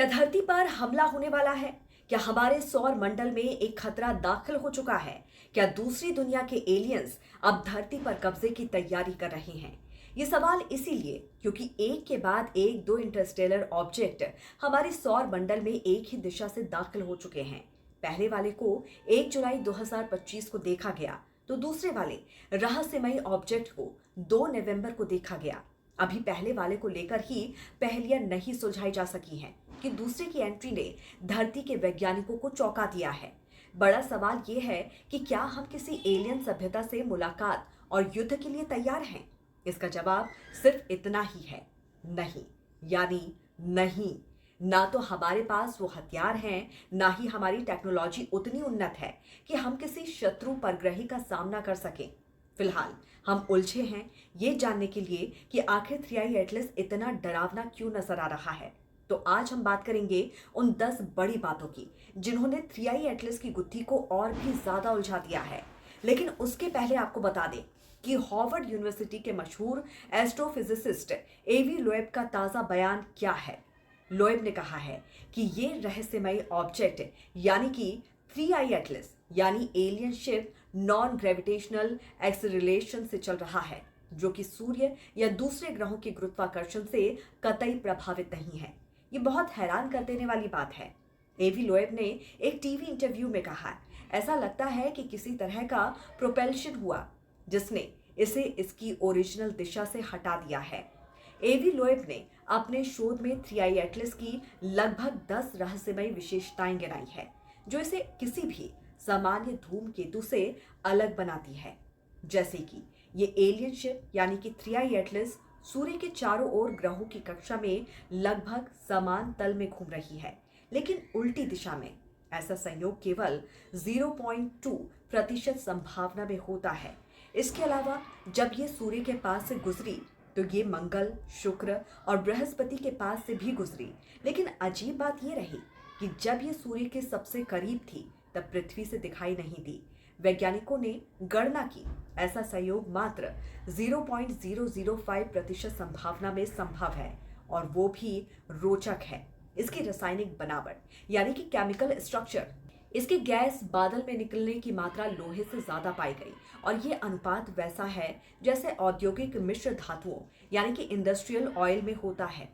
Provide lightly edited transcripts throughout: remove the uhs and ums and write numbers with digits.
क्या धरती पर हमला होने वाला है? क्या हमारे सौर मंडल में एक खतरा दाखिल हो चुका है? क्या दूसरी दुनिया के एलियंस अब धरती पर कब्जे की तैयारी कर रहे हैं? ये सवाल इसीलिए क्योंकि एक के बाद एक दो इंटरस्टेलर ऑब्जेक्ट हमारे सौर मंडल में एक ही दिशा से दाखिल हो चुके हैं। पहले वाले को 1 जुलाई 2025 को देखा गया, तो दूसरे वाले रहस्यमयी ऑब्जेक्ट को 2 नवंबर को देखा गया। अभी पहले वाले को लेकर ही पहेलियां नहीं सुलझाई जा सकी हैं कि दूसरे की एंट्री ने धरती के वैज्ञानिकों को चौंका दिया है। बड़ा सवाल यह है कि क्या हम किसी एलियन सभ्यता से मुलाकात और युद्ध के लिए तैयार हैं? इसका जवाब सिर्फ इतना ही है, नहीं। यानी नहीं। ना तो हमारे पास वो हथियार हैं, ना ही हमारी टेक्नोलॉजी उतनी उन्नत है कि हम किसी शत्रु परग्रही का सामना कर सकें। फिलहाल हम उलझे हैं ये जानने के लिए कि आखिर 3i एटलस इतना डरावना क्यों नजर आ रहा है। तो आज हम बात करेंगे उन 10 बड़ी बातों की जिन्होंने 3i एटलस की गुत्थी को और भी ज्यादा उलझा दिया है। लेकिन उसके पहले आपको बता दें कि हार्वर्ड यूनिवर्सिटी के मशहूर एस्ट्रोफिजिसिस्ट एवी लोएब का ताजा बयान क्या है। लोएब ने कहा है कि ये रहस्यमयी ऑब्जेक्ट यानी कि 3i एटलस यानी alien ship non gravitational acceleration से चल रहा है, जो कि सूर्य या दूसरे ग्रहों के गुरुत्वाकर्षण से कतई प्रभावित नहीं है। ये बहुत हैरान कर देने वाली बात है। एवी लोएब ने एक टीवी इंटरव्यू में कहा, ऐसा लगता है कि किसी तरह का प्रोपेल्शन हुआ जिसने इसे इसकी ओरिजिनल दिशा से हटा दिया है। एवी लोएब ने अपने शोध में 3i एटलस की लगभग 10 रहस्यमयी विशेषताएं गिनाई है, जो इसे किसी भी सामान्य धूमकेतु से अलग बनाती है। जैसे कि ये एलियन शिप यानी कि 3i एटलस सूर्य के चारों ओर ग्रहों की कक्षा में लगभग समान तल में घूम रही है, लेकिन उल्टी दिशा में। ऐसा संयोग केवल 0.2% संभावना में होता है। इसके अलावा जब ये सूर्य के पास से गुजरी तो ये मंगल, शुक्र और बृहस्पति के पास से भी गुजरी। लेकिन अजीब बात ये रही कि जब ये सूर्य के सबसे करीब थी तब पृथ्वी से दिखाई नहीं दी। वैज्ञानिकों ने गणना की, ऐसा संयोग मात्र 0.005% संभावना में संभव है, और वो भी रोचक है। इसकी रासायनिक बनावट यानी कि केमिकल स्ट्रक्चर, इसके गैस बादल में निकलने की मात्रा लोहे से ज्यादा पाई गई, और ये अनुपात वैसा है जैसे औद्योगिक मिश्र धातुओं यानी कि इंडस्ट्रियल ऑयल में होता है।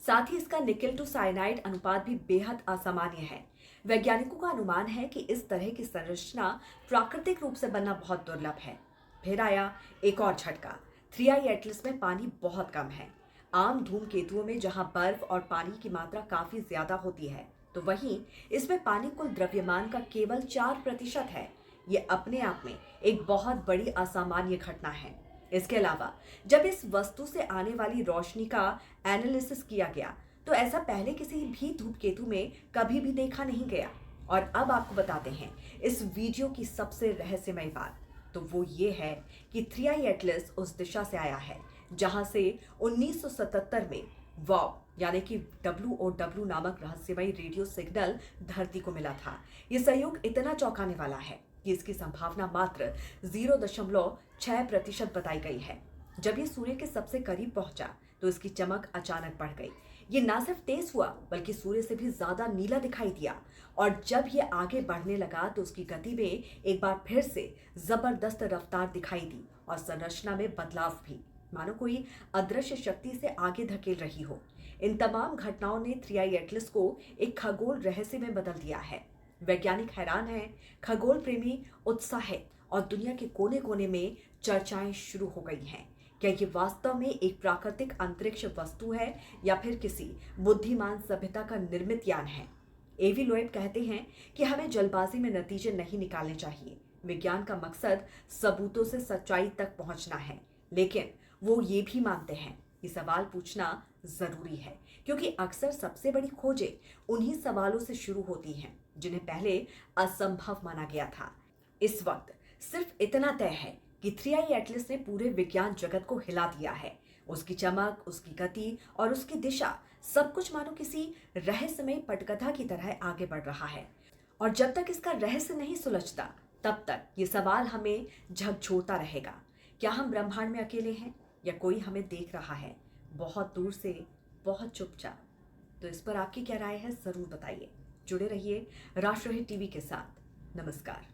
साथ ही इसका निकेल टू साइनाइड अनुपात भी बेहद असामान्य है। वैज्ञानिकों का अनुमान है कि इस तरह की संरचना प्राकृतिक रूप से बनना बहुत दुर्लभ है। फिर आया एक और झटका, 3i एटलस में पानी बहुत कम है। आम धूमकेतुओं में जहां बर्फ और पानी की मात्रा काफी ज्यादा होती है, तो वहीं इसमें पानी कुल द्रव्यमान का केवल 4% है। ये अपने आप में एक बहुत बड़ी असामान्य घटना है। इसके अलावा जब इस वस्तु से आने वाली रोशनी का एनालिसिस किया गया तो ऐसा पहले किसी भी धूमकेतु में कभी भी देखा नहीं गया। और अब आपको बताते हैं इस वीडियो की सबसे रहस्यमय बात, तो वो ये है कि 3i एटलस उस दिशा से आया है जहां से 1977 में वॉव यानी कि WOW नामक रहस्यमयी रेडियो सिग्नल धरती को मिला था। ये संयोग इतना चौंकाने वाला है कि इसकी संभावना मात्र 0.6% बताई गई है। जब ये सूर्य के सबसे करीब पहुंचा तो इसकी चमक अचानक बढ़ गई। ये ना सिर्फ तेज हुआ बल्कि सूर्य से भी ज्यादा नीला दिखाई दिया, और जब ये आगे बढ़ने लगा तो उसकी गति में एक बार फिर से जबरदस्त रफ्तार दिखाई दी, और संरचना में बदलाव भी, मानो कोई अदृश्य शक्ति से आगे धकेल रही हो। इन तमाम घटनाओं ने 3i एटलस को एक खगोल रहस्य में बदल दिया है। वैज्ञानिक हैरान हैं, खगोल प्रेमी उत्साहित, और दुनिया के कोने कोने में चर्चाएं शुरू हो गई हैं। क्या ये वास्तव में एक प्राकृतिक अंतरिक्ष वस्तु है या फिर किसी बुद्धिमान सभ्यता का निर्मित यान है? एवी लोएब कहते हैं कि हमें जल्दबाजी में नतीजे नहीं निकालने चाहिए। विज्ञान का मकसद सबूतों से सच्चाई तक पहुंचना है, लेकिन वो ये भी मानते हैं कि सवाल पूछना जरूरी है, क्योंकि अक्सर सबसे बड़ी खोजें उन्हीं सवालों से शुरू होती हैं जिन्हें पहले असंभव माना गया था। इस वक्त सिर्फ इतना तय है कि 3i एटलस ने पूरे विज्ञान जगत को हिला दिया है। उसकी चमक, उसकी गति और उसकी दिशा, सब कुछ मानो किसी रहस्यमय पटकथा की तरह आगे बढ़ रहा है। और जब तक इसका रहस्य नहीं सुलझता तब तक ये सवाल हमें झकझोरता रहेगा। क्या हम ब्रह्मांड में अकेले हैं या कोई हमें देख रहा है, बहुत दूर से, बहुत चुपचाप? तो इस पर आपकी क्या राय है, जरूर बताइए। जुड़े रहिए राष्ट्रहित टीवी के साथ। नमस्कार।